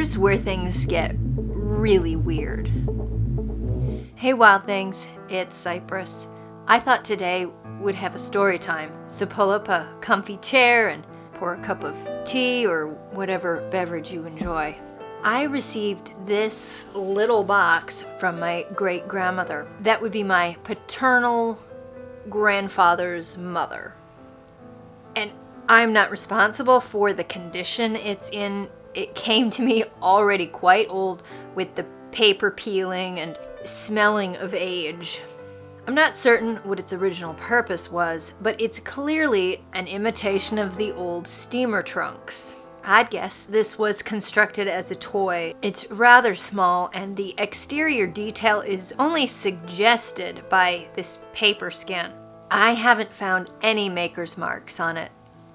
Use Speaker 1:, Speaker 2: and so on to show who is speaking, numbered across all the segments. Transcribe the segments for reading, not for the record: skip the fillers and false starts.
Speaker 1: Here's where things get really weird. Hey Wild Things, it's Cypris. I thought today would have a story time, so pull up a comfy chair and pour a cup of tea or whatever beverage you enjoy. I received this little box from my great-grandmother. That would be my paternal grandfather's mother. And I'm not responsible for the condition it's in. It came to me already quite old with the paper peeling and smelling of age. I'm not certain what its original purpose was, but it's clearly an imitation of the old steamer trunks. I'd guess this was constructed as a toy. It's rather small, and the exterior detail is only suggested by this paper skin. I haven't found any maker's marks on it.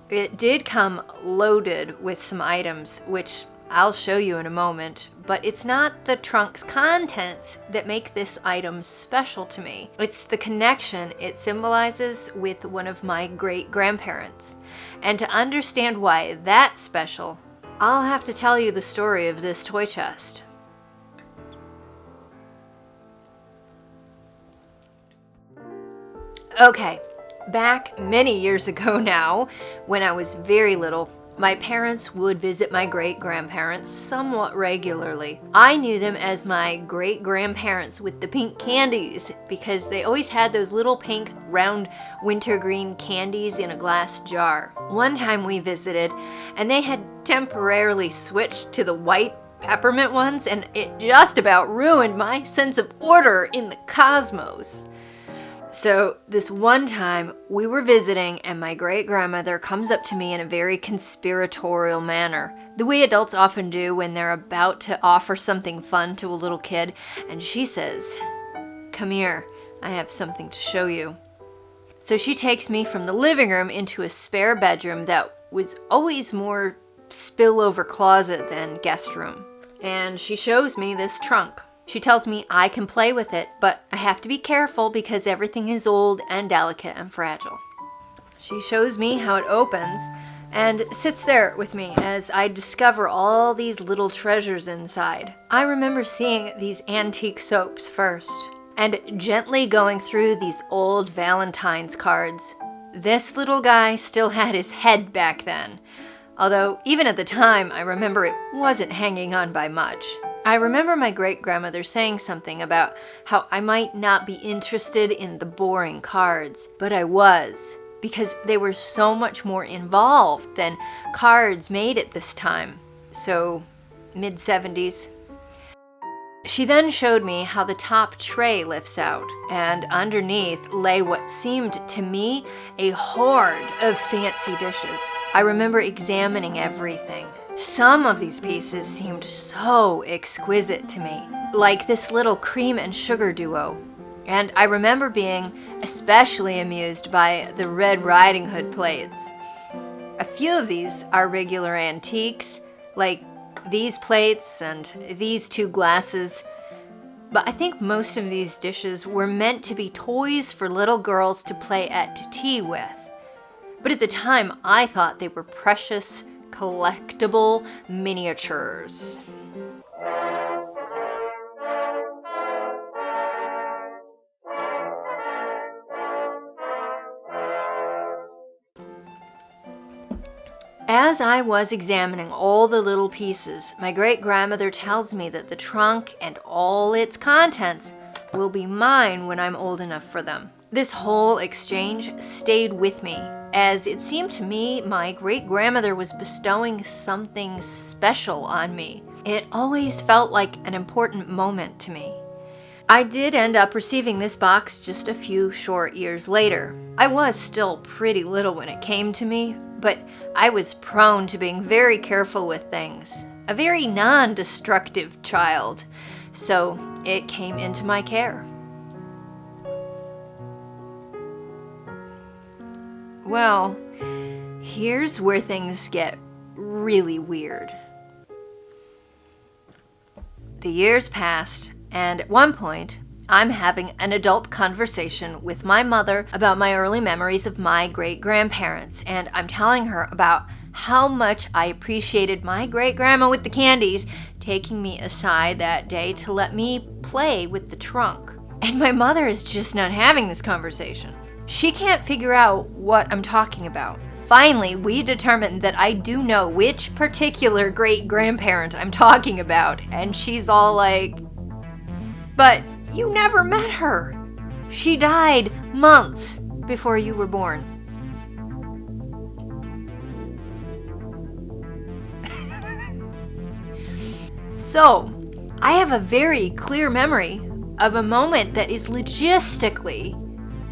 Speaker 1: It did come loaded with some items, which I'll show you in a moment, but it's not the trunk's contents that make this item special to me. It's the connection it symbolizes with one of my great-grandparents. And to understand why that's special, I'll have to tell you the story of this toy chest. Okay, back many years ago now, when I was very little, my parents would visit my great-grandparents somewhat regularly. I knew them as my great-grandparents with the pink candies because they always had those little pink round wintergreen candies in a glass jar. One time we visited and they had temporarily switched to the white peppermint ones, and it just about ruined my sense of order in the cosmos. So this one time we were visiting and my great-grandmother comes up to me in a very conspiratorial manner, the way adults often do when they're about to offer something fun to a little kid, and she says, "Come here, I have something to show you." So she takes me from the living room into a spare bedroom that was always more spillover closet than guest room, and she shows me this trunk. She tells me I can play with it, but I have to be careful because everything is old and delicate and fragile. She shows me how it opens and sits there with me as I discover all these little treasures inside. I remember seeing these antique soaps first and gently going through these old Valentine's cards. This little guy still had his head back then, although even at the time I remember it wasn't hanging on by much. I remember my great-grandmother saying something about how I might not be interested in the boring cards, but I was, because they were so much more involved than cards made at this time. So, mid-70s. She then showed me how the top tray lifts out, and underneath lay what seemed to me a horde of fancy dishes. I remember examining everything. Some of these pieces seemed so exquisite to me, like this little cream and sugar duo. And I remember being especially amused by the Red Riding Hood plates. A few of these are regular antiques, like these plates and these two glasses, but I think most of these dishes were meant to be toys for little girls to play at tea with. But at the time, I thought they were precious, collectible miniatures. As I was examining all the little pieces, my great-grandmother tells me that the trunk and all its contents will be mine when I'm old enough for them. This whole exchange stayed with me, as it seemed to me my great-grandmother was bestowing something special on me. It always felt like an important moment to me. I did end up receiving this box just a few short years later. I was still pretty little when it came to me, but I was prone to being very careful with things. A very non-destructive child, so it came into my care. Well, here's where things get really weird. The years passed, and at one point, I'm having an adult conversation with my mother about my early memories of my great-grandparents, and I'm telling her about how much I appreciated my great-grandma with the candies taking me aside that day to let me play with the trunk. And my mother is just not having this conversation. She can't figure out what I'm talking about. Finally, we determined that I do know which particular great-grandparent I'm talking about, and she's all like, "But you never met her. She died months before you were born." So, I have a very clear memory of a moment that is logistically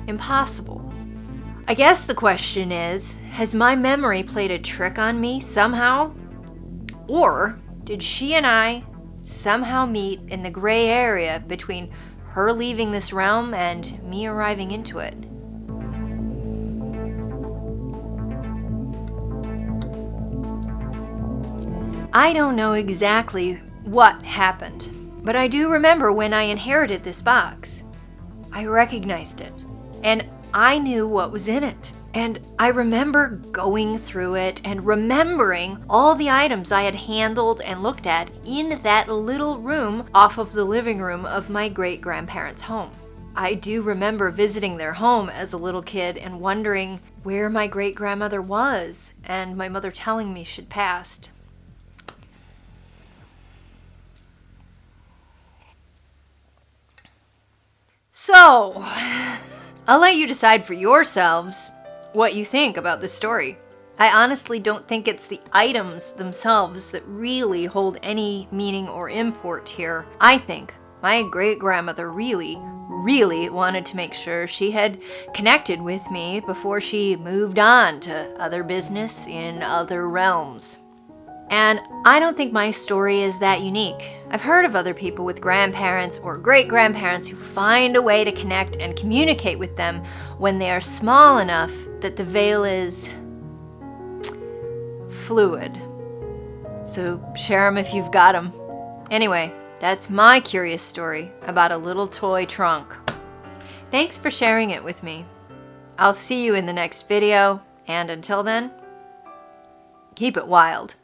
Speaker 1: impossible. I guess the question is, has my memory played a trick on me somehow? Or did she and I somehow meet in the gray area between her leaving this realm and me arriving into it? I don't know exactly what happened, but I do remember when I inherited this box. I recognized it, and I knew what was in it. And I remember going through it and remembering all the items I had handled and looked at in that little room off of the living room of my great-grandparents' home. I do remember visiting their home as a little kid and wondering where my great-grandmother was, and my mother telling me she'd passed. So, I'll let you decide for yourselves what you think about this story. I honestly don't think it's the items themselves that really hold any meaning or import here. I think my great-grandmother really wanted to make sure she had connected with me before she moved on to other business in other realms. And I don't think my story is that unique. I've heard of other people with grandparents or great-grandparents who find a way to connect and communicate with them when they are small enough that the veil is fluid. So share them if you've got them. Anyway, that's my curious story about a little toy trunk. Thanks for sharing it with me. I'll see you in the next video, and until then, keep it wild.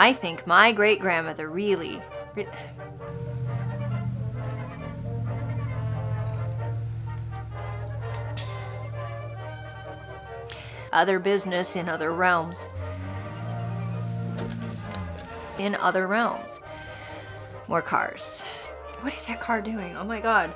Speaker 1: I think my great-grandmother really... Other business in other realms. In other realms. More cars. What is that car doing? Oh my god.